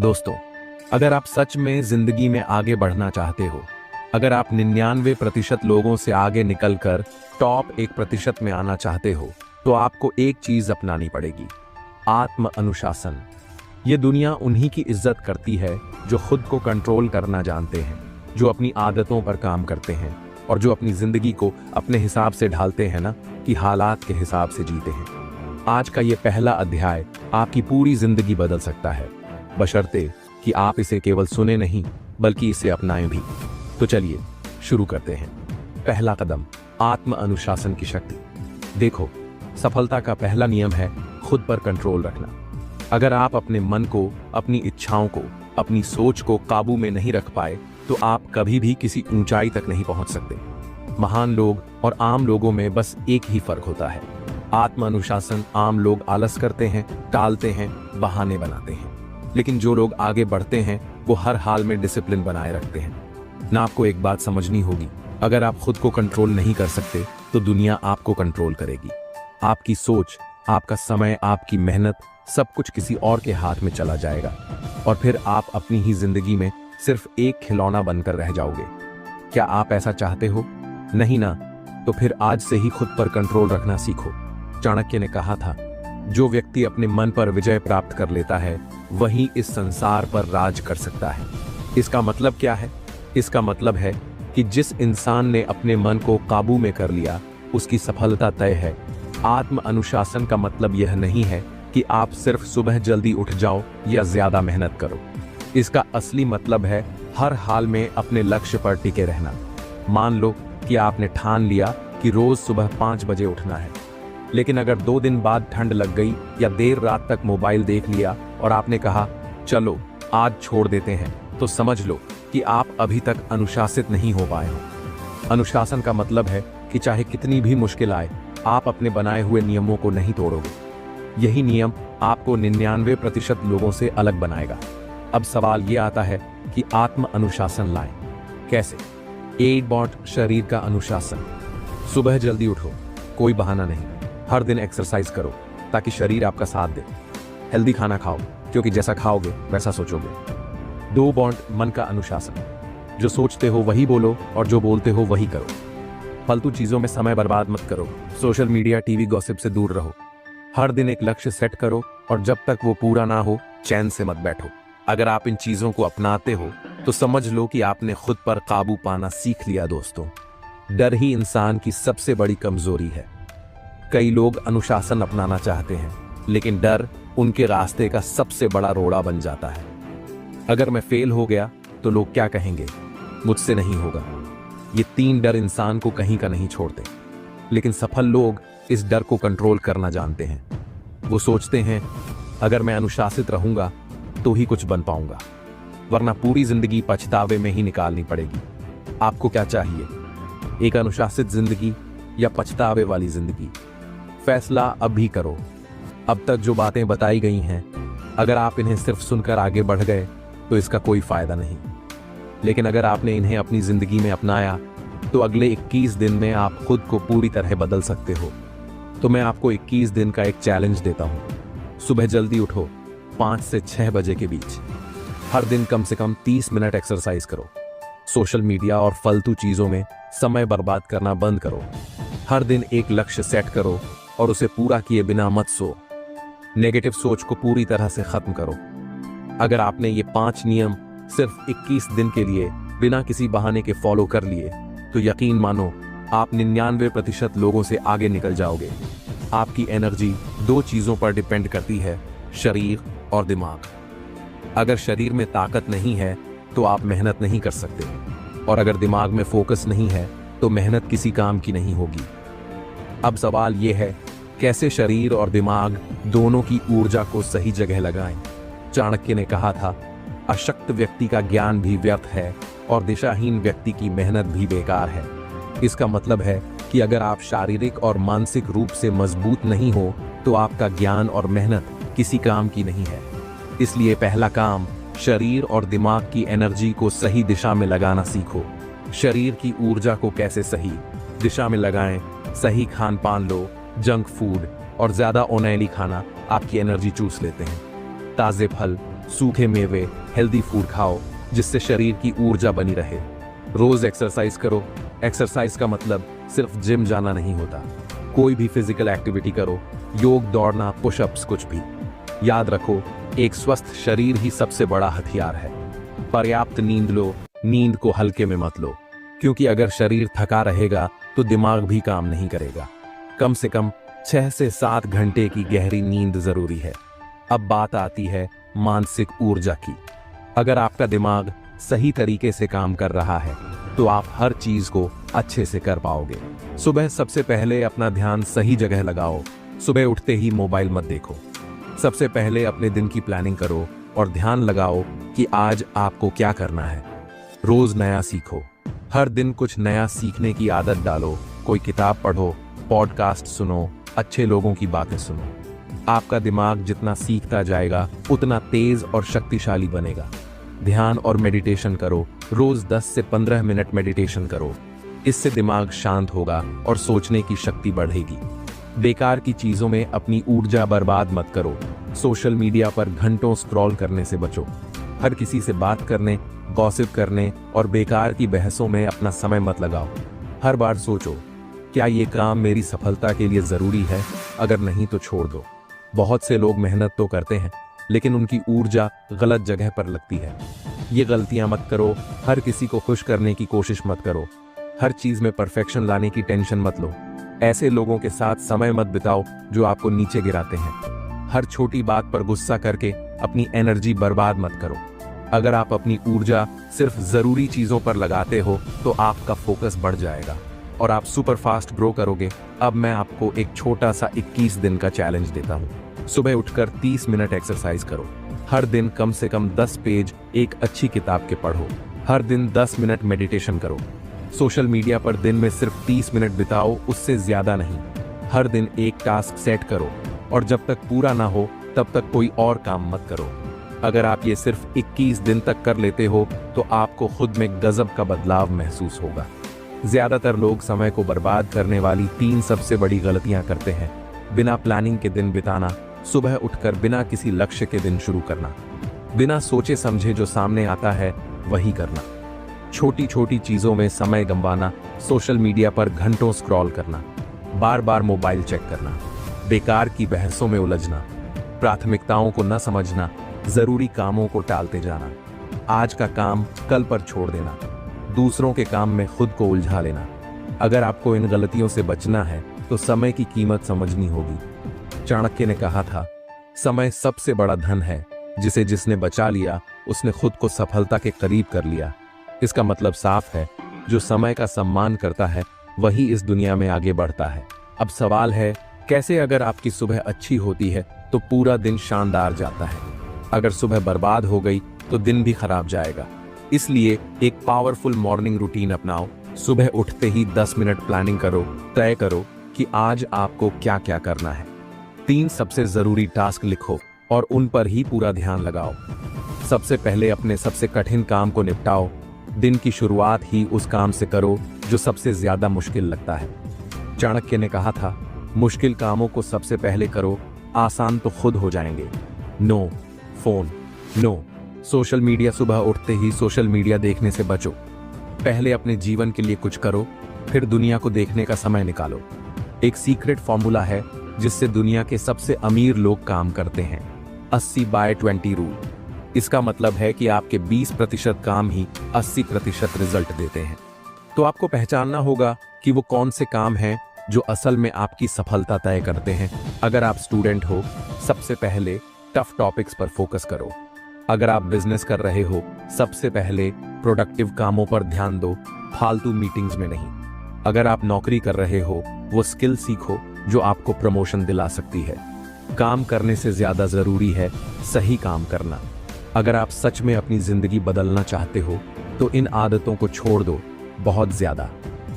दोस्तों, अगर आप सच में जिंदगी में आगे बढ़ना चाहते हो, अगर आप 99% लोगों से आगे निकलकर टॉप 1% में आना चाहते हो, तो आपको एक चीज अपनानी पड़ेगी, आत्म अनुशासन। ये दुनिया उन्हीं की इज्जत करती है जो खुद को कंट्रोल करना जानते हैं, जो अपनी आदतों पर काम करते हैं और जो अपनी जिंदगी को अपने हिसाब से ढालते हैं ना कि हालात के हिसाब से जीते हैं। आज का ये पहला अध्याय आपकी पूरी जिंदगी बदल सकता है, बशर्ते कि आप इसे केवल सुने नहीं बल्कि इसे अपनाएं भी। तो चलिए शुरू करते हैं। पहला कदम, आत्म अनुशासन की शक्ति। देखो, सफलता का पहला नियम है खुद पर कंट्रोल रखना। अगर आप अपने मन को, अपनी इच्छाओं को, अपनी सोच को काबू में नहीं रख पाए तो आप कभी भी किसी ऊंचाई तक नहीं पहुंच सकते। महान लोग और आम लोगों में बस एक ही फर्क होता है, आत्म अनुशासन। आम लोग आलस करते हैं, टालते हैं, बहाने बनाते हैं, लेकिन जो लोग आगे बढ़ते हैं वो हर हाल में डिसिप्लिन बनाए रखते हैं ना। आपको एक बात समझनी होगी, अगर आप खुद को कंट्रोल नहीं कर सकते तो दुनिया आपको कंट्रोल करेगी। आपकी सोच, आपका समय, आपकी मेहनत, सब कुछ किसी और के हाथ में चला जाएगा और फिर आप अपनी ही जिंदगी में सिर्फ एक खिलौना बनकर रह जाओगे। क्या आप ऐसा चाहते हो? नहीं ना? तो फिर आज से ही खुद पर कंट्रोल रखना सीखो। चाणक्य ने कहा था, जो व्यक्ति अपने मन पर विजय प्राप्त कर लेता है वही इस संसार पर राज कर सकता है। इसका मतलब क्या है? इसका मतलब है कि जिस इंसान ने अपने मन को काबू में कर लिया उसकी सफलता तय है। आत्म अनुशासन का मतलब यह नहीं है कि आप सिर्फ सुबह जल्दी उठ जाओ या ज्यादा मेहनत करो। इसका असली मतलब है हर हाल में अपने लक्ष्य पर टिके रहना। मान लो कि आपने ठान लिया कि रोज सुबह 5 बजे उठना है, लेकिन अगर 2 दिन बाद ठंड लग गई या देर रात तक मोबाइल देख लिया और आपने कहा चलो आज छोड़ देते हैं, तो समझ लो कि आप अभी तक अनुशासित नहीं हो पाए हो। अनुशासन का मतलब है कि चाहे कितनी भी मुश्किल आए, आप अपने बनाए हुए नियमों को नहीं तोड़ोगे। यही नियम आपको 99% लोगों से अलग बनाएगा। अब सवाल ये आता है कि आत्म अनुशासन लाएं कैसे? 8 बॉट शरीर का अनुशासन। सुबह जल्दी उठो, कोई बहाना नहीं। हर दिन एक्सरसाइज करो ताकि शरीर आपका साथ दे। हेल्दी खाना खाओ क्योंकि जैसा खाओगे वैसा सोचोगे। 2 बॉन्ड मन का अनुशासन। जो सोचते हो वही बोलो और जो बोलते हो वही करो। फालतू चीजों में समय बर्बाद मत करो। सोशल मीडिया, टीवी, गॉसिप से दूर रहो। हर दिन एक लक्ष्य सेट करो और जब तक वो पूरा ना हो चैन से मत बैठो। अगर आप इन चीजों को अपनाते हो तो समझ लो कि आपने खुद पर काबू पाना सीख लिया। दोस्तों, डर ही इंसान की सबसे बड़ी कमजोरी है। कई लोग अनुशासन अपनाना चाहते हैं लेकिन डर उनके रास्ते का सबसे बड़ा रोड़ा बन जाता है। अगर मैं फेल हो गया तो लोग क्या कहेंगे? मुझसे नहीं होगा। ये 3 डर इंसान को कहीं का नहीं छोड़ते, लेकिन सफल लोग इस डर को कंट्रोल करना जानते हैं। वो सोचते हैं अगर मैं अनुशासित रहूंगा तो ही कुछ बन पाऊंगा, वरना पूरी जिंदगी पछतावे में ही निकालनी पड़ेगी। आपको क्या चाहिए, एक अनुशासित जिंदगी या पछतावे वाली जिंदगी? फैसला अभी करो। अब तक जो बातें बताई गई हैं, अगर आप इन्हें सिर्फ सुनकर आगे बढ़ गए तो इसका कोई फायदा नहीं, लेकिन अगर आपने इन्हें अपनी जिंदगी में अपनाया तो अगले 21 दिन में आप खुद को पूरी तरह बदल सकते हो। तो मैं आपको 21 दिन का एक चैलेंज देता हूं। सुबह जल्दी उठो, 5 से 6 बजे के बीच। हर दिन कम से कम 30 मिनट एक्सरसाइज करो। सोशल मीडिया और फालतू चीजों में समय बर्बाद करना बंद करो। हर दिन एक लक्ष्य सेट करो और उसे पूरा किए बिना मत सो। नेगेटिव सोच को पूरी तरह से खत्म करो। अगर आपने ये 5 नियम सिर्फ 21 दिन के लिए बिना किसी बहाने के फॉलो कर लिए तो यकीन मानो आप 99% लोगों से आगे निकल जाओगे। आपकी एनर्जी 2 चीजों पर डिपेंड करती है, शरीर और दिमाग। अगर शरीर में ताकत नहीं है तो आप मेहनत नहीं कर सकते, और अगर दिमाग में फोकस नहीं है तो मेहनत किसी काम की नहीं होगी। अब सवाल यह है, कैसे शरीर और दिमाग दोनों की ऊर्जा को सही जगह लगाएं? चाणक्य ने कहा था, अशक्त व्यक्ति का ज्ञान भी व्यर्थ है और दिशाहीन व्यक्ति की मेहनत भी बेकार है। इसका मतलब है कि अगर आप शारीरिक और मानसिक रूप से मजबूत नहीं हो तो आपका ज्ञान और मेहनत किसी काम की नहीं है। इसलिए पहला काम, शरीर और दिमाग की एनर्जी को सही दिशा में लगाना सीखो। शरीर की ऊर्जा को कैसे सही दिशा में लगाएं? सही खान पान लो। जंक फूड और ज्यादा ऑयली खाना आपकी एनर्जी चूस लेते हैं। ताजे फल, सूखे मेवे, हेल्दी फूड खाओ जिससे शरीर की ऊर्जा बनी रहे। रोज एक्सरसाइज करो। एक्सरसाइज का मतलब सिर्फ जिम जाना नहीं होता। कोई भी फिजिकल एक्टिविटी करो, योग, दौड़ना, पुशअप्स, कुछ भी। याद रखो, एक स्वस्थ शरीर ही सबसे बड़ा हथियार है। पर्याप्त नींद लो। नींद को हल्के में मत लो, क्योंकि अगर शरीर थका रहेगा तो दिमाग भी काम नहीं करेगा। कम से कम 6 से 7 घंटे की गहरी नींद जरूरी है। अब बात आती है मानसिक ऊर्जा की। अगर आपका दिमाग सही तरीके से काम कर रहा है तो आप हर चीज को अच्छे से कर पाओगे। सुबह सबसे पहले अपना ध्यान सही जगह लगाओ। सुबह उठते ही मोबाइल मत देखो। सबसे पहले अपने दिन की प्लानिंग करो और ध्यान लगाओ कि आज आपको क्या करना है। रोज नया सीखो। हर दिन कुछ नया सीखने की आदत डालो। कोई किताब पढ़ो, पॉडकास्ट सुनो, अच्छे लोगों की बातें सुनो। आपका दिमाग जितना सीखता जाएगा उतना तेज और शक्तिशाली बनेगा। ध्यान और मेडिटेशन करो। रोज 10 से 15 मिनट मेडिटेशन करो। इससे दिमाग शांत होगा और सोचने की शक्ति बढ़ेगी। बेकार की चीजों में अपनी ऊर्जा बर्बाद मत करो। सोशल मीडिया पर घंटों स्क्रॉल करने से बचो। हर किसी से बात करने, गॉसिप करने और बेकार की बहसों में अपना समय मत लगाओ। हर बार सोचो, क्या ये काम मेरी सफलता के लिए जरूरी है? अगर नहीं तो छोड़ दो। बहुत से लोग मेहनत तो करते हैं लेकिन उनकी ऊर्जा गलत जगह पर लगती है। ये गलतियां मत करो। हर किसी को खुश करने की कोशिश मत करो। हर चीज में परफेक्शन लाने की टेंशन मत लो। ऐसे लोगों के साथ समय मत बिताओ जो आपको नीचे गिराते हैं। हर छोटी बात पर गुस्सा करके अपनी एनर्जी बर्बाद मत करो। अगर आप अपनी ऊर्जा सिर्फ जरूरी चीजों पर लगाते हो तो आपका फोकस बढ़ जाएगा और आप सुपर फास्ट ग्रो करोगे। अब मैं आपको एक छोटा सा 21 दिन का चैलेंज देता हूँ। सुबह उठकर 30 मिनट एक्सरसाइज करो। हर दिन कम से कम 10 पेज एक अच्छी किताब के पढ़ो। हर दिन 10 मिनट मेडिटेशन करो। सोशल मीडिया पर दिन में सिर्फ 30 मिनट बिताओ, उससे ज्यादा नहीं। हर दिन एक टास्क सेट करो और जब तक पूरा ना हो तब तक कोई और काम मत करो। अगर आप ये सिर्फ 21 दिन तक कर लेते हो तो आपको खुद में गजब का बदलाव महसूस होगा। ज्यादातर लोग समय को बर्बाद करने वाली 3 सबसे बड़ी गलतियां करते हैं। बिना प्लानिंग के दिन बिताना, सुबह उठकर बिना किसी लक्ष्य के दिन शुरू करना, बिना सोचे समझे जो सामने आता है वही करना, छोटी छोटी चीजों में समय गंवाना, सोशल मीडिया पर घंटों स्क्रॉल करना, बार बार मोबाइल चेक करना, बेकार की बहसों में उलझना, प्राथमिकताओं को न समझना, जरूरी कामों को टालते जाना, आज का काम कल पर छोड़ देना, दूसरों के काम में खुद को उलझा लेना। अगर आपको इन गलतियों से बचना है तो समय की कीमत समझनी होगी। चाणक्य ने कहा था, समय सबसे बड़ा धन है, जिसने बचा लिया उसने खुद को सफलता के करीब कर लिया। इसका मतलब साफ है, जो समय का सम्मान करता है वही इस दुनिया में आगे बढ़ता है। अब सवाल है, कैसे? अगर आपकी सुबह अच्छी होती है तो पूरा दिन शानदार जाता है। अगर सुबह बर्बाद हो गई तो दिन भी खराब जाएगा। इसलिए एक पावरफुल मॉर्निंग रूटीन अपनाओ। सुबह उठते ही 10 मिनट प्लानिंग करो। तय करो कि आज आपको क्या क्या करना है। 3 सबसे जरूरी टास्क लिखो और उन पर ही पूरा ध्यान लगाओ। सबसे पहले अपने सबसे कठिन काम को निपटाओ। दिन की शुरुआत ही उस काम से करो जो सबसे ज्यादा मुश्किल लगता है। चाणक्य ने कहा था, मुश्किल कामों को सबसे पहले करो, आसान तो खुद हो जाएंगे। No phone, no social media. सुबह उठते ही सोशल मीडिया देखने से बचो। पहले अपने जीवन के लिए कुछ करो, फिर दुनिया को देखने का समय निकालो। एक सीक्रेट फॉर्मूला है जिससे दुनिया के सबसे अमीर लोग काम करते हैं, 80/20 रूल। इसका मतलब है कि आपके 20% काम ही 80% रिजल्ट देते हैं। तो आपको पहचानना होगा कि वो कौन से काम हैं जो असल में आपकी सफलता तय करते हैं। अगर आप स्टूडेंट हो, सबसे पहले टफ टॉपिक्स पर फोकस करो। अगर आप बिजनेस कर रहे हो, सबसे पहले प्रोडक्टिव कामों पर ध्यान दो, फालतू मीटिंग्स में नहीं। अगर आप नौकरी कर रहे हो, वो स्किल सीखो जो आपको प्रमोशन दिला सकती है। काम करने से ज्यादा जरूरी है सही काम करना। अगर आप सच में अपनी जिंदगी बदलना चाहते हो तो इन आदतों को छोड़ दो, बहुत ज्यादा।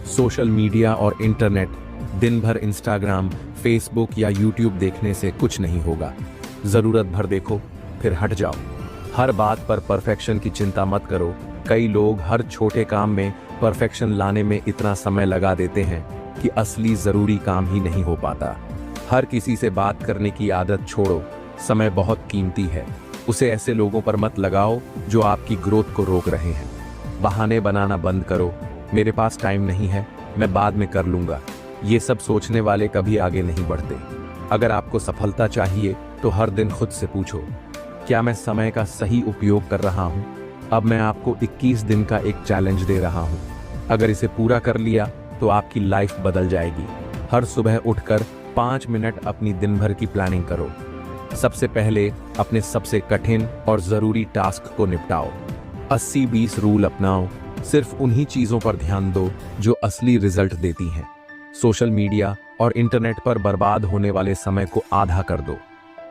सोशल मीडिया और इंटरनेट, दिन भर इंस्टाग्राम, फेसबुक या यूट्यूब देखने से कुछ नहीं होगा। जरूरत भर देखो, फिर हट जाओ। हर बात पर परफेक्शन की चिंता मत करो। कई लोग हर छोटे काम में परफेक्शन लाने में इतना समय लगा देते हैं कि असली जरूरी काम ही नहीं हो पाता। हर किसी से बात करने की आदत छोड़ो, समय बहुत कीमती है। उसे ऐसे लोगों पर मत लगाओ जो आपकी ग्रोथ को रोक रहे हैं। बहाने बनाना बंद करो, मेरे पास टाइम नहीं है, मैं बाद में कर लूंगा। ये सब सोचने वाले कभी आगे नहीं बढ़ते। अगर आपको सफलता चाहिए तो हर दिन खुद से पूछो, क्या मैं समय का सही उपयोग कर रहा हूं? अब मैं आपको 21 दिन का एक चैलेंज दे रहा हूं। अगर इसे पूरा कर लिया तो आपकी लाइफ बदल जाएगी। हर सुबह उठकर 5 मिनट अपनी दिन भर की प्लानिंग करो। सबसे पहले अपने सबसे कठिन और जरूरी टास्क को निपटाओ। 80-20 रूल अपनाओ। सिर्फ उन्हीं चीजों पर ध्यान दो जो असली रिजल्ट देती हैं। सोशल मीडिया और इंटरनेट पर बर्बाद होने वाले समय को आधा कर दो।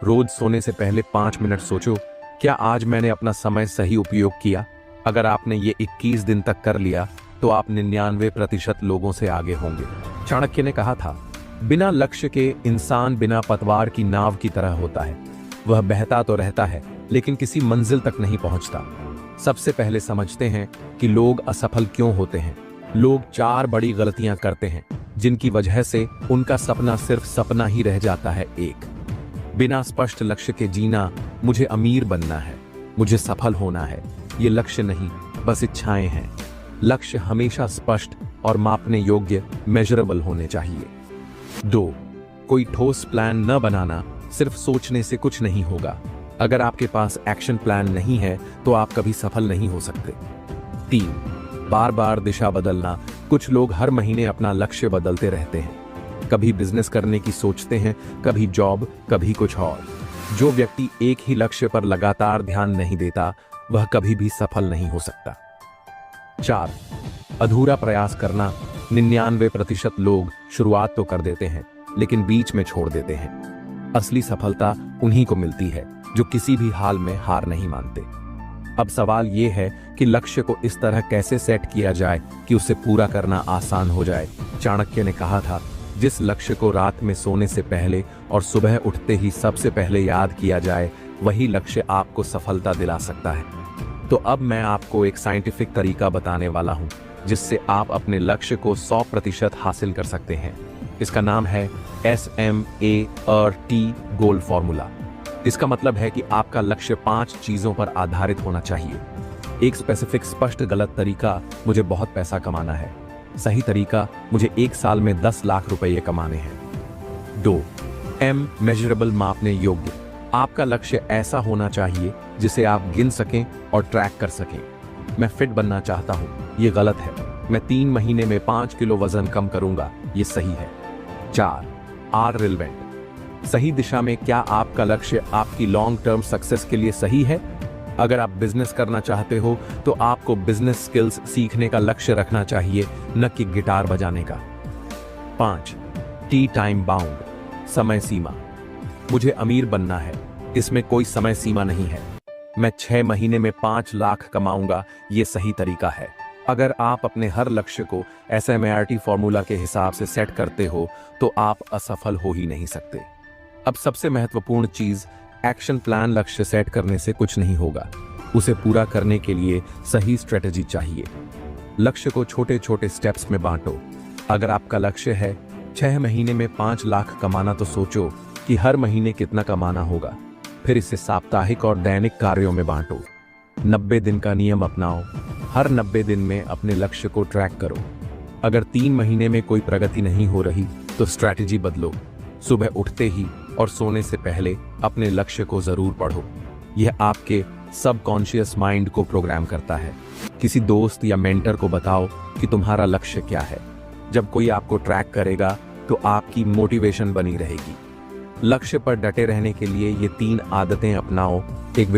रोज सोने से पहले 5 मिनट सोचो, क्या आज मैंने अपना समय सही उपयोग किया? अगर आपने ये 21 दिन तक कर लिया तो आप 99% लोगों से आगे होंगे। चाणक्य ने कहा था, बिना लक्ष्य के इंसान बिना पतवार की नाव की तरह होता है। वह बहता तो रहता है लेकिन किसी मंजिल तक नहीं पहुंचता। सबसे पहले समझते हैं कि लोग असफल क्यों होते हैं। लोग 4 बड़ी गलतियां करते हैं जिनकी वजह से उनका सपना सिर्फ सपना ही रह जाता है। 1, बिना स्पष्ट लक्ष्य के जीना। मुझे अमीर बनना है, मुझे सफल होना है, ये लक्ष्य नहीं, बस इच्छाएं हैं। लक्ष्य हमेशा स्पष्ट और मापने योग्य, मेजरेबल होने चाहिए। 2, कोई ठोस प्लान न बनाना। सिर्फ सोचने से कुछ नहीं होगा। अगर आपके पास एक्शन प्लान नहीं है तो आप कभी सफल नहीं हो सकते। 3, बार बार दिशा बदलना। कुछ लोग हर महीने अपना लक्ष्य बदलते रहते हैं। कभी बिजनेस करने की सोचते हैं, कभी जॉब, कभी कुछ और। जो व्यक्ति एक ही लक्ष्य पर लगातार ध्यान नहीं देता वह कभी भी सफल नहीं हो सकता। 4, अधूरा प्रयास करना। 99% लोग शुरुआत तो कर देते हैं लेकिन बीच में छोड़ देते हैं। असली सफलता उन्हीं को मिलती है जो किसी भी हाल में हार नहीं मानते। अब सवाल यह है कि लक्ष्य को इस तरह कैसे सेट किया जाए कि उसे पूरा करना आसान हो जाए। चाणक्य ने कहा था, जिस लक्ष्य को रात में सोने से पहले और सुबह उठते ही सबसे पहले याद किया जाए वही लक्ष्य आपको सफलता दिला सकता है। तो अब मैं आपको एक साइंटिफिक तरीका बताने वाला हूं जिससे आप अपने लक्ष्य को 100% हासिल कर सकते हैं। इसका नाम है SMART गोल फॉर्मूला। इसका मतलब है कि आपका लक्ष्य 5 चीजों पर आधारित होना चाहिए। एक स्पेसिफिक स्पष्ट गलत तरीका, मुझे बहुत पैसा कमाना है। सही तरीका, मुझे 1 साल में 10 लाख रुपए कमाने हैं। 2, M मेजरेबल, मापने योग्य। आपका लक्ष्य ऐसा होना चाहिए जिसे आप गिन सकें और ट्रैक कर सकें। मैं फिट बनना चाहता हूं, ये गलत है। मैं 3 महीने में 5 किलो वजन कम करूंगा, ये सही है। 4, R रिलेवेंट, सही दिशा में। क्या आपका लक्ष्य आपकी लॉन्ग टर्म सक्सेस के लिए सही है? अगर आप बिजनेस करना चाहते हो तो आपको बिजनेस स्किल्स सीखने का लक्ष्य रखना चाहिए, न कि गिटार बजाने का। 5, T टाइम बाउंड, समय सीमा। मुझे अमीर बनना है, इसमें कोई समय सीमा नहीं है। मैं 6 महीने में 5 लाख कमाऊंगा, ये सही तरीका है। अगर आप अपने हर लक्ष्य को SMART फॉर्मूला के हिसाब से सेट करते हो तो आप असफल हो ही नहीं सकते। अब सबसे महत्वपूर्ण चीज, एक्शन प्लान। लक्ष्य सेट करने से कुछ नहीं होगा, उसे पूरा करने के लिए सही स्ट्रेटजी चाहिए। लक्ष्य को छोटे छोटे स्टेप्स में बांटो। अगर आपका लक्ष्य है 6 महीने में 5 लाख कमाना तो सोचो कि हर महीने कितना कमाना होगा। फिर इसे साप्ताहिक और दैनिक कार्यों में बांटो। 90 दिन का नियम अपनाओ। हर 90 दिन में अपने लक्ष्य को ट्रैक करो। अगर 3 महीने में कोई प्रगति नहीं हो रही तो स्ट्रैटेजी बदलो। सुबह उठते ही और सोने से पहले अपने लक्ष्य को जरूर पढ़ो। यह आपके सबकॉन्शियस माइंड को प्रोग्राम करता है। किसी दोस्त या मेंटर को बताओ कि तुम्हारा लक्ष्य क्या है। जब कोई आपको ट्रैक करेगा तो आपकी मोटिवेशन बनी रहेगी। लक्ष्य पर डटे रहने के लिए ये 3 आदतें अपनाओ। एक,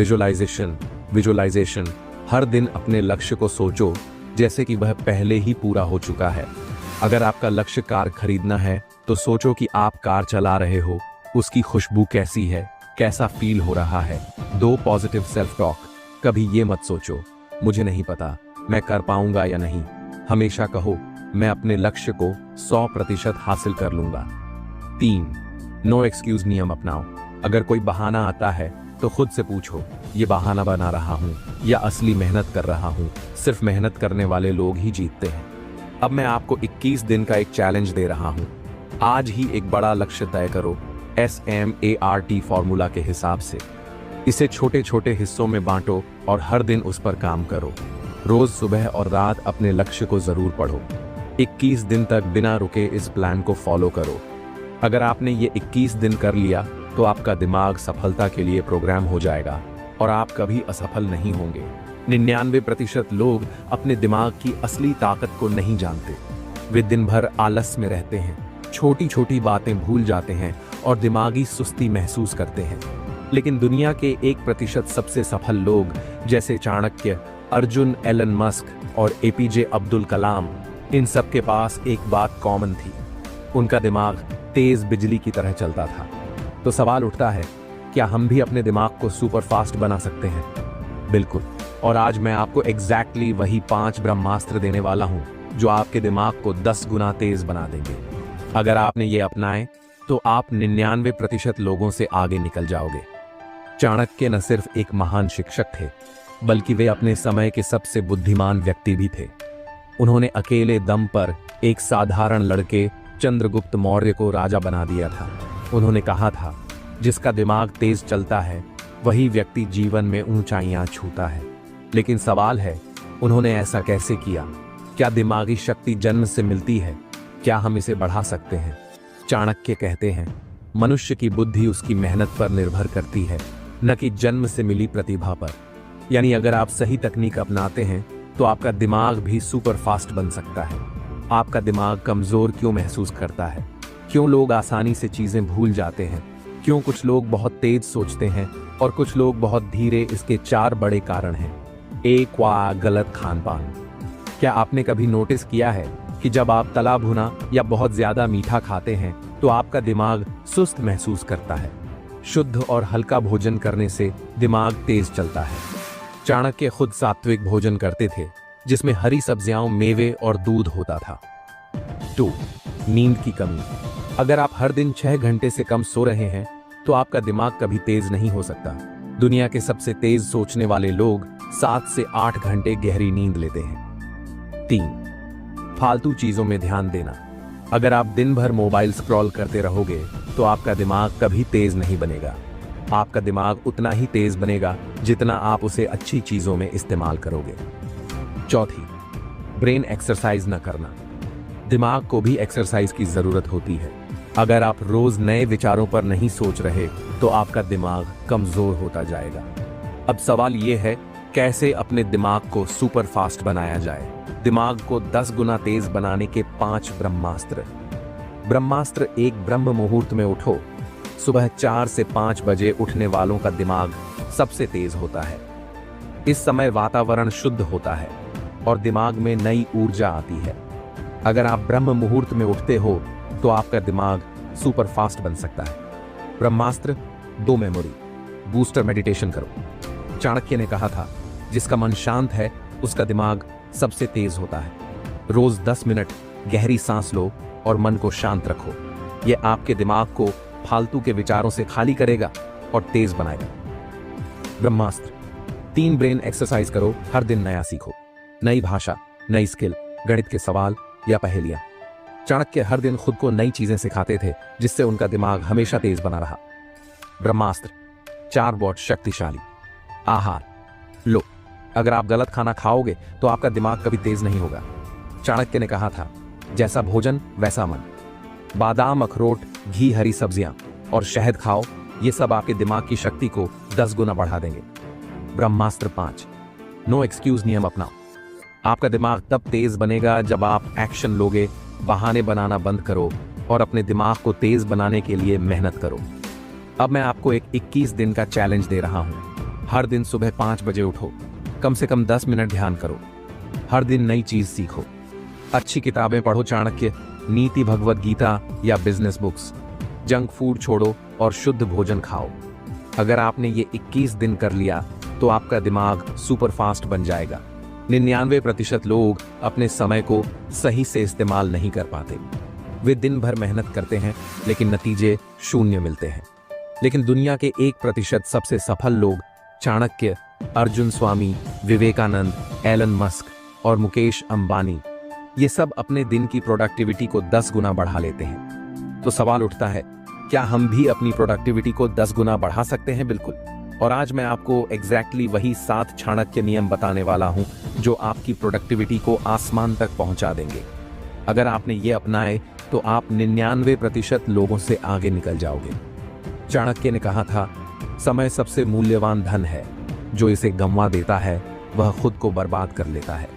विजुअलाइजेशन। हर दिन अपने लक्ष्य को सोचो जैसे कि वह पहले ही पूरा हो चुका है। अगर आपका लक्ष्य कार खरीदना है तो सोचो कि आप कार चला रहे हो, उसकी खुशबू कैसी है, कैसा फील हो रहा है। 2, पॉजिटिव सेल्फ टॉक। कभी ये मत सोचो मुझे नहीं पता मैं कर पाऊंगा या नहीं। हमेशा कहो मैं अपने लक्ष्य को 100% हासिल कर लूंगा। 3, नो एक्सक्यूज नियम अपनाओ। अगर कोई बहाना आता है तो खुद से पूछो, ये बहाना बना रहा हूं या असली मेहनत कर रहा हूं। सिर्फ मेहनत करने वाले लोग ही जीतते हैं। अब मैं आपको 21 दिन का एक चैलेंज दे रहा हूं। आज ही एक बड़ा लक्ष्य तय करो SMART फॉर्मूला के हिसाब से। इसे छोटे छोटे हिस्सों में बांटो और हर दिन उस पर काम करो। रोज सुबह और रात अपने लक्ष्य को जरूर पढ़ो। 21 दिन तक बिना रुके इस प्लान को फॉलो करो। अगर आपने ये 21 दिन कर लिया तो आपका दिमाग सफलता के लिए प्रोग्राम हो जाएगा और आप कभी असफल नहीं होंगे। 99% लोग अपने दिमाग की असली ताकत को नहीं जानते। वे दिन भर आलस में रहते हैं, छोटी छोटी बातें भूल जाते हैं और दिमागी सुस्ती महसूस करते हैं। लेकिन दुनिया के 1% सबसे सफल लोग जैसे चाणक्य, अर्जुन, एलन मस्क और एपीजे अब्दुल कलाम, इन सब के पास एक बात कॉमन थी। उनका दिमाग तेज बिजली की तरह चलता था। तो सवाल उठता है, क्या हम भी अपने दिमाग को सुपर फास्ट बना सकते हैं? बिल्कुल। और आज मैं आपको एग्जैक्टली वही 5 ब्रह्मास्त्र देने वाला हूं जो आपके दिमाग को 10 गुना तेज बना देंगे। अगर आपने ये अपनाए तो आप 99% लोगों से आगे निकल जाओगे। चाणक्य न सिर्फ एक महान शिक्षक थे, बल्कि वे अपने समय के सबसे बुद्धिमान व्यक्ति भी थे। उन्होंने अकेले दम पर एक साधारण लड़के चंद्रगुप्त मौर्य को राजा बना दिया था। उन्होंने कहा था, जिसका दिमाग तेज चलता है वही व्यक्ति जीवन में ऊंचाइयां छूता है। लेकिन सवाल है, उन्होंने ऐसा कैसे किया? क्या दिमागी शक्ति जन्म से मिलती है? क्या हम इसे बढ़ा सकते हैं? चाणक्य कहते हैं, मनुष्य की बुद्धि उसकी मेहनत पर निर्भर करती है, न कि जन्म से मिली प्रतिभा पर। यानी अगर आप सही तकनीक अपनाते हैं तो आपका दिमाग भी सुपर फास्ट बन सकता है। आपका दिमाग कमजोर क्यों महसूस करता है? क्यों लोग आसानी से चीजें भूल जाते हैं? क्यों कुछ लोग बहुत तेज सोचते हैं और कुछ लोग बहुत धीरे? इसके 4 बड़े कारण हैं। 1, गलत खान पान। क्या आपने कभी नोटिस किया है कि जब आप तला भुना या बहुत ज्यादा मीठा खाते हैं तो आपका दिमाग सुस्त महसूस करता है? शुद्ध और हल्का भोजन करने से दिमाग तेज चलता है। चाणक्य खुद सात्विक भोजन करते थे, जिसमें हरी सब्जियां, मेवे और दूध होता था। 2, नींद की कमी। अगर आप हर दिन 6 घंटे से कम सो रहे हैं तो आपका दिमाग कभी तेज नहीं हो सकता। दुनिया के सबसे तेज सोचने वाले लोग 7 से 8 घंटे गहरी नींद लेते हैं। 3, फालतू चीजों में ध्यान देना। अगर आप दिन भर मोबाइल स्क्रॉल करते रहोगे तो आपका दिमाग कभी तेज नहीं बनेगा। आपका दिमाग उतना ही तेज बनेगा जितना आप उसे अच्छी चीजों में इस्तेमाल करोगे। 4, ब्रेन एक्सरसाइज न करना। दिमाग को भी एक्सरसाइज की जरूरत होती है। अगर आप रोज नए विचारों पर नहीं सोच रहे तो आपका दिमाग कमजोर होता जाएगा। अब सवाल यह है, कैसे अपने दिमाग को सुपर फास्ट बनाया जाए? दिमाग को 10 गुना तेज बनाने के 5 ब्रह्मास्त्र। ब्रह्मास्त्र 1, ब्रह्म मुहूर्त में उठो। सुबह 4 से 5 बजे उठने वालों का दिमाग सबसे तेज होता है। इस समय वातावरण शुद्ध होता है और दिमाग में नई ऊर्जा आती है। अगर आप ब्रह्म मुहूर्त में उठते हो तो आपका दिमाग सुपर फास्ट बन सकता है। ब्रह्मास्त्र 2, मेमोरी बूस्टर मेडिटेशन करो। चाणक्य ने कहा था, जिसका मन शांत है उसका दिमाग सबसे तेज होता है। रोज 10 मिनट गहरी सांस लो और मन को शांत रखो। यह आपके दिमाग को फालतू के विचारों से खाली करेगा और तेज बनाएगा। ब्रह्मास्त्र 3, ब्रेन एक्सरसाइज करो। हर दिन नया सीखो, नई भाषा, नई स्किल, गणित के सवाल या पहेलियां। चाणक्य हर दिन खुद को नई चीजें सिखाते थे, जिससे उनका दिमाग हमेशा तेज बना रहा। ब्रह्मास्त्र 4, बहुत शक्तिशाली। आहार लो। अगर आप गलत खाना खाओगे तो आपका दिमाग कभी तेज नहीं होगा। चाणक्य ने कहा था, जैसा भोजन वैसा मन। बादाम, अखरोट, घी, हरी सब्जियां और शहद खाओ। ये सब आपके दिमाग की शक्ति को 10 गुना बढ़ा देंगे। ब्रह्मास्त्र 5, नो एक्सक्यूज नियम अपनाओ। आपका दिमाग तब तेज बनेगा जब आप एक्शन लोगे। बहाने बनाना बंद करो और अपने दिमाग को तेज बनाने के लिए मेहनत करो। अब मैं आपको एक 21 दिन का चैलेंज दे रहा हूं। हर दिन सुबह 5 बजे उठो, कम से कम 10 मिनट ध्यान करो, हर दिन नई चीज सीखो, अच्छी किताबें पढ़ो, चाणक्य, नीति, भगवत गीता या बिजनेस बुक्स। जंक फूड छोड़ो और शुद्ध भोजन खाओ। अगर आपने ये 21 दिन कर लिया तो आपका दिमाग सुपर फास्ट बन जाएगा। 99% लोग अपने समय को सही से इस्तेमाल नहीं कर पाते। वे दिन भर मेहनत करते हैं लेकिन नतीजे 0 मिलते हैं। लेकिन दुनिया के 1% सबसे सफल लोग, चाणक्य, अर्जुन स्वामी, विवेकानंद, एलन मस्क और मुकेश अंबानी, ये सब अपने दिन की प्रोडक्टिविटी को 10 गुना बढ़ा लेते हैं। तो सवाल उठता है, क्या हम भी अपनी प्रोडक्टिविटी को 10 गुना बढ़ा सकते हैं? बिल्कुल। और आज मैं आपको एग्जैक्टली वही 7 चाणक्य नियम बताने वाला हूं जो आपकी प्रोडक्टिविटी को आसमान तक पहुंचा देंगे। अगर आपने ये अपनाए तो आप 99% लोगों से आगे निकल जाओगे। चाणक्य ने कहा था, समय सबसे मूल्यवान धन है, जो इसे गंवा देता है वह खुद को बर्बाद कर लेता है।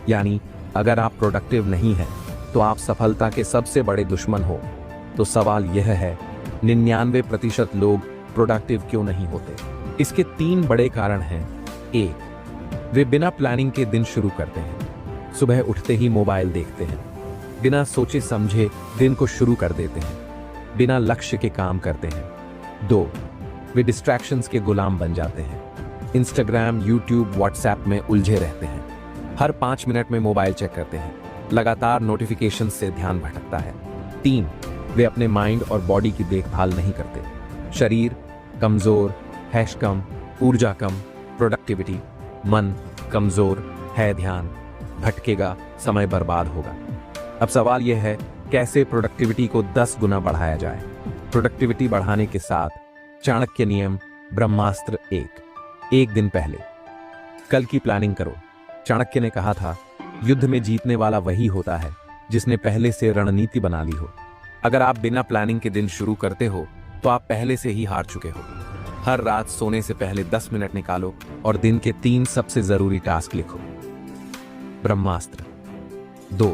यानी अगर आप प्रोडक्टिव नहीं हैं तो आप सफलता के सबसे बड़े दुश्मन हो। तो सवाल यह है, 99% लोग प्रोडक्टिव क्यों नहीं होते? इसके 3 बड़े कारण हैं। 1, वे बिना प्लानिंग के दिन शुरू करते हैं। सुबह उठते ही मोबाइल देखते हैं, बिना सोचे समझे दिन को शुरू कर देते हैं, बिना लक्ष्य के काम करते हैं। 2, वे डिस्ट्रैक्शंस के गुलाम बन जाते हैं। इंस्टाग्राम, यूट्यूब, व्हाट्सएप में उलझे रहते हैं। हर 5 मिनट में मोबाइल चेक करते हैं, लगातार नोटिफिकेशन से ध्यान भटकता है। 3, वे अपने माइंड और बॉडी की देखभाल नहीं करते। शरीर कमजोर, हैश कम, ऊर्जा कम, प्रोडक्टिविटी। मन कमजोर है, ध्यान भटकेगा, समय बर्बाद होगा। अब सवाल यह है, कैसे प्रोडक्टिविटी को 10 गुना बढ़ाया जाए? प्रोडक्टिविटी बढ़ाने के साथ चाणक्य नियम ब्रह्मास्त्र 1 दिन पहले कल की प्लानिंग करो। चाणक्य ने कहा था, युद्ध में जीतने वाला वही होता है जिसने पहले से रणनीति बना ली हो। अगर आप बिना प्लानिंग के दिन शुरू करते हो तो आप पहले से ही हार चुके हो। हर रात सोने से पहले 10 मिनट निकालो और दिन के 3 सबसे जरूरी टास्क लिखो। ब्रह्मास्त्र 2,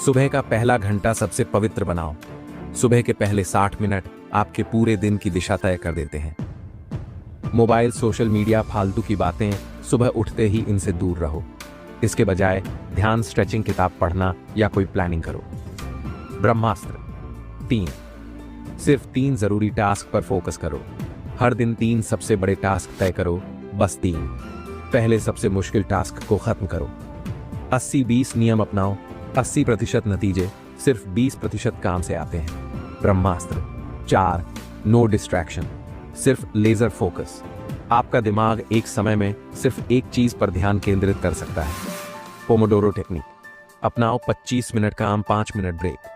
सुबह का पहला घंटा सबसे पवित्र बनाओ। सुबह के पहले 60 मिनट आपके पूरे दिन की दिशा तय कर देते हैं। मोबाइल, सोशल मीडिया, फालतू की बातें, सुबह उठते ही इनसे दूर रहो। इसके बजाय ध्यान, स्ट्रेचिंग, किताब पढ़ना या कोई प्लानिंग करो। ब्रह्मास्त्र 3, सिर्फ 3 जरूरी टास्क पर फोकस करो। हर दिन 3 सबसे बड़े टास्क तय करो, बस 3। पहले सबसे मुश्किल टास्क को खत्म करो। 80-20 नियम अपनाओ। 80% नतीजे सिर्फ 20% काम से आते हैं। ब्रह्मास्त्र 4, नो डिस्ट्रैक्शन, सिर्फ लेजर फोकस। आपका दिमाग एक समय में सिर्फ एक चीज पर ध्यान केंद्रित कर सकता है। पोमोडोरो टेक्निक अपनाओ। 25 मिनट काम, 5 मिनट ब्रेक।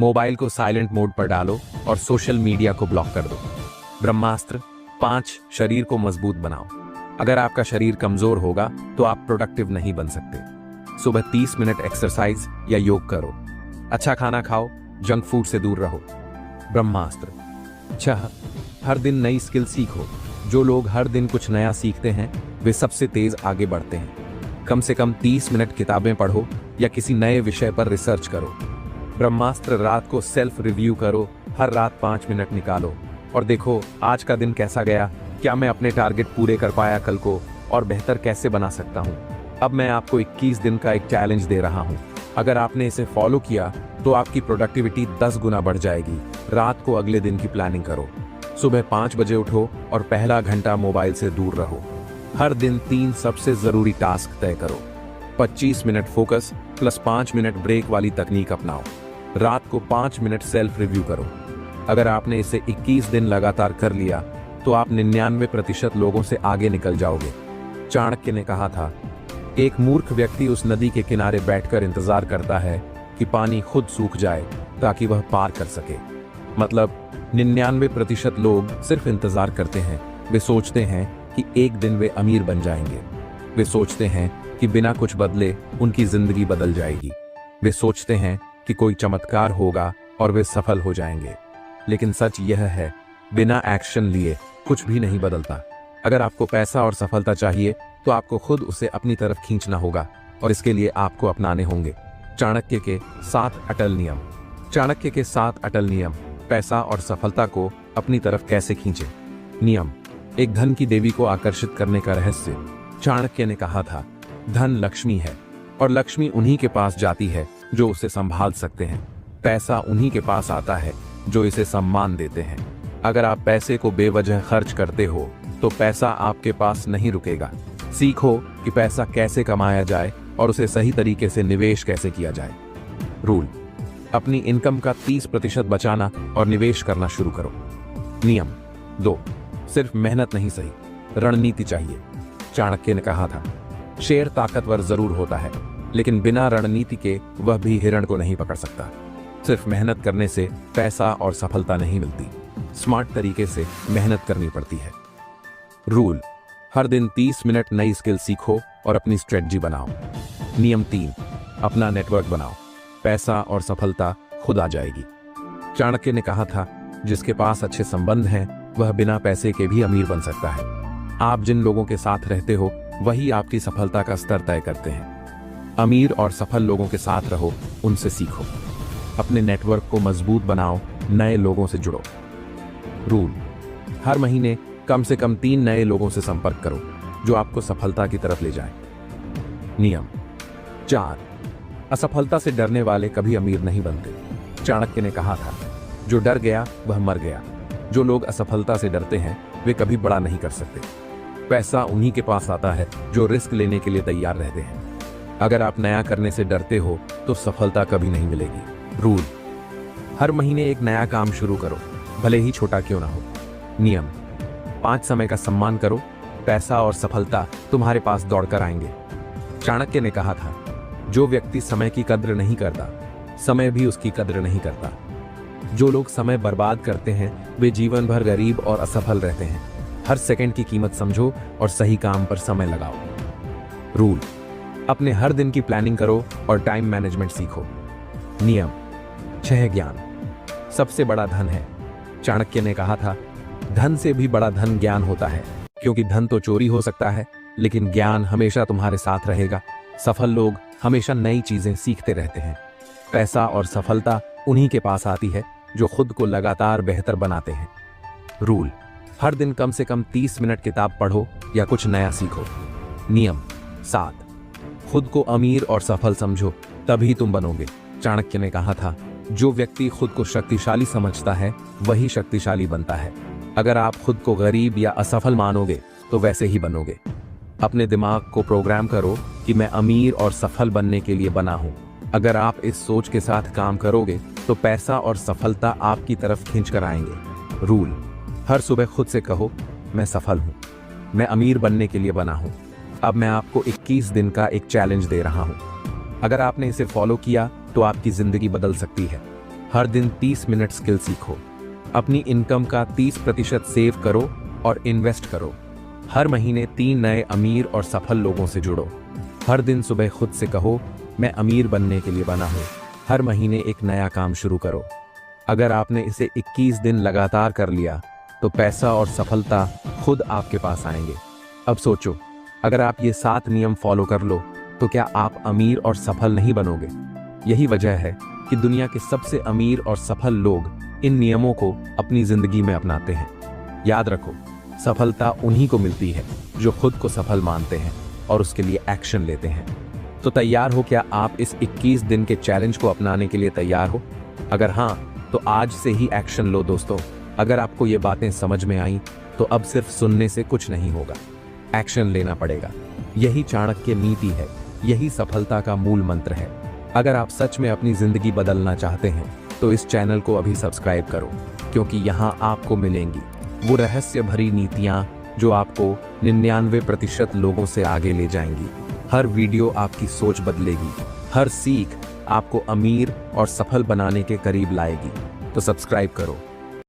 मोबाइल को साइलेंट मोड पर डालो और सोशल मीडिया को ब्लॉक कर दो। ब्रह्मास्त्र 5, शरीर को मजबूत बनाओ। अगर आपका शरीर कमजोर होगा तो आप प्रोडक्टिव नहीं बन सकते। सुबह 30 मिनट एक्सरसाइज या योग करो। अच्छा खाना खाओ, जंक फूड से दूर रहो। ब्रह्मास्त्र 6, हर दिन नई स्किल सीखो। जो लोग हर दिन कुछ नया सीखते हैं वे सबसे तेज आगे बढ़ते हैं। कम से कम 30 मिनट किताबें पढ़ो या किसी नए विषय पर रिसर्च करो। ब्रह्मास्त्र रात को सेल्फ रिव्यू करो। हर रात 5 मिनट निकालो और देखो आज का दिन कैसा गया, क्या मैं अपने टारगेट पूरे कर पाया कल को, और बेहतर कैसे बना सकता हूँ। अब मैं आपको 21 दिन का एक चैलेंज दे रहा हूँ। अगर आपने इसे फॉलो किया तो आपकी प्रोडक्टिविटी 10 गुना बढ़ जाएगी। रात को अगले दिन की प्लानिंग करो। सुबह 5 बजे उठो और पहला घंटा मोबाइल से दूर रहो। हर दिन 3 सबसे जरूरी टास्क तय करो। 25 minute focus plus 5 minute break वाली तकनीक अपनाओ। रात को 5 मिनट सेल्फ रिव्यू करो। अगर आपने इसे 21 दिन लगातार कर लिया तो आप 99% लोगों से आगे निकल जाओगे। चाणक्य ने कहा था, एक मूर्ख व्यक्ति उस नदी के किनारे बैठकर इंतजार करता है कि पानी खुद सूख जाए ताकि वह पार कर सके। मतलब 99% लोग सिर्फ इंतजार करते हैं। वे सोचते हैं कि एक दिन वे अमीर बन जाएंगे। वे सोचते हैं कि बिना कुछ बदले उनकी जिंदगी बदल जाएगी। वे सोचते हैं कि कोई चमत्कार होगा और वे सफल हो जाएंगे। लेकिन सच यह है, बिना एक्शन लिए कुछ भी नहीं बदलता। अगर आपको पैसा और सफलता चाहिए तो आपको खुद उसे अपनी तरफ खींचना होगा और इसके लिए आपको अपनाने होंगे चाणक्य के 7 अटल नियम। चाणक्य के 7 अटल नियम पैसा और सफलता को अपनी तरफ कैसे खींचे। नियम 1, धन की देवी को आकर्षित करने का रहस्य। चाणक्य ने कहा था, धन लक्ष्मी है और लक्ष्मी उन्हीं के पास जाती है जो उसे संभाल सकते हैं। पैसा उन्हीं के पास आता है जो इसे सम्मान देते हैं। अगर आप पैसे को बेवजह खर्च करते हो तो पैसा आपके पास नहीं रुकेगा। सीखो कि पैसा कैसे कमाया जाए और उसे सही तरीके से निवेश कैसे किया जाए। रूल, अपनी इनकम का 30% बचाना और निवेश करना शुरू करो। नियम 2, सिर्फ मेहनत नहीं सही, रणनीति चाहिए। चाणक्य ने कहा था, शेर ताकतवर जरूर होता है लेकिन बिना रणनीति के वह भी हिरण को नहीं पकड़ सकता। सिर्फ मेहनत करने से पैसा और सफलता नहीं मिलती, स्मार्ट तरीके से मेहनत करनी पड़ती है। रूल, हर दिन 30 मिनट नई स्किल सीखो और अपनी स्ट्रेटजी बनाओ। नियम 3, अपना नेटवर्क बनाओ, पैसा और सफलता खुद आ जाएगी। चाणक्य ने कहा था, जिसके पास अच्छे संबंध हैं वह बिना पैसे के भी अमीर बन सकता है। आप जिन लोगों के साथ रहते हो वही आपकी सफलता का स्तर तय करते हैं। अमीर और सफल लोगों के साथ रहो, उनसे सीखो, अपने नेटवर्क को मजबूत बनाओ, नए लोगों से जुड़ो। रूल, हर महीने कम से कम 3 नए लोगों से संपर्क करो जो आपको सफलता की तरफ ले जाए। नियम 4, असफलता से डरने वाले कभी अमीर नहीं बनते। चाणक्य ने कहा था, जो डर गया वह मर गया। जो लोग असफलता से डरते हैं वे कभी बड़ा नहीं कर सकते। पैसा उन्हीं के पास आता है जो रिस्क लेने के लिए तैयार रहते हैं। अगर आप नया करने से डरते हो तो सफलता कभी नहीं मिलेगी। रूल, हर महीने एक नया काम शुरू करो, भले ही छोटा क्यों ना हो। नियम 5, समय का सम्मान करो, पैसा और सफलता तुम्हारे पास दौड़कर आएंगे। चाणक्य ने कहा था, जो व्यक्ति समय की कद्र नहीं करता, समय भी उसकी कद्र नहीं करता। जो लोग समय बर्बाद करते हैं वे जीवन भर गरीब और असफल रहते हैं। हर सेकंड की कीमत समझो और सही काम पर समय लगाओ। रूल, अपने हर दिन की प्लानिंग करो और टाइम मैनेजमेंट सीखो। नियम 6, ज्ञान सबसे बड़ा धन है। चाणक्य ने कहा था, धन से भी बड़ा धन ज्ञान होता है, क्योंकि धन तो चोरी हो सकता है लेकिन ज्ञान हमेशा तुम्हारे साथ रहेगा। सफल लोग हमेशा नई चीजें सीखते रहते हैं। पैसा और सफलता उन्हीं के पास आती है जो खुद को लगातार बेहतर बनाते हैं। रूल, हर दिन कम से कम 30 मिनट किताब पढ़ो या कुछ नया सीखो। नियम 7, खुद को अमीर और सफल समझो, तभी तुम बनोगे। चाणक्य ने कहा था, जो व्यक्ति खुद को शक्तिशाली समझता है वही शक्तिशाली बनता है। अगर आप खुद को गरीब या असफल मानोगे तो वैसे ही बनोगे। अपने दिमाग को प्रोग्राम करो कि मैं अमीर और सफल बनने के लिए बना हूं। अगर आप इस सोच के साथ काम करोगे तो पैसा और सफलता आपकी तरफ खींच कर आएंगे। रूल, हर सुबह खुद से कहो, मैं सफल हूं, मैं अमीर बनने के लिए बना हूं। अब मैं आपको 21 दिन का एक चैलेंज दे रहा हूं। अगर आपने इसे फॉलो किया तो आपकी जिंदगी बदल सकती है। हर दिन 30 मिनट स्किल सीखो, अपनी इनकम का 30% सेव करो और इन्वेस्ट करो। हर महीने 3 नए अमीर और सफल लोगों से जुड़ो। हर दिन सुबह खुद से कहो, मैं अमीर बनने के लिए बना हूं। हर महीने एक नया काम शुरू करो। अगर आपने इसे 21 दिन लगातार कर लिया तो पैसा और सफलता खुद आपके पास आएंगे। अब सोचो, अगर आप ये 7 नियम फॉलो कर लो तो क्या आप अमीर और सफल नहीं बनोगे? यही वजह है कि दुनिया के सबसे अमीर और सफल लोग इन नियमों को अपनी जिंदगी में अपनाते हैं। याद रखो, सफलता उन्हीं को मिलती है जो खुद को सफल मानते हैं और उसके लिए एक्शन लेते हैं। तो तैयार हो क्या आप इस 21 दिन के चैलेंज को अपनाने के लिए तैयार हो? अगर हाँ, तो आज से ही एक्शन लो दोस्तों। अगर आपको ये बातें समझ में आई तो अब सिर्फ सुनने से कुछ नहीं होगा, एक्शन लेना पड़ेगा। यही चाणक्य नीति है, यही सफलता का मूल मंत्र है। अगर आप सच में अपनी जिंदगी बदलना चाहते हैं तो इस चैनल को अभी सब्सक्राइब करो, क्योंकि यहाँ आपको मिलेंगी वो रहस्य भरी नीतियाँ जो आपको 99% लोगों से आगे ले जाएंगी। हर वीडियो आपकी सोच बदलेगी, हर सीख आपको अमीर और सफल बनाने के करीब लाएगी। तो सब्सक्राइब करो।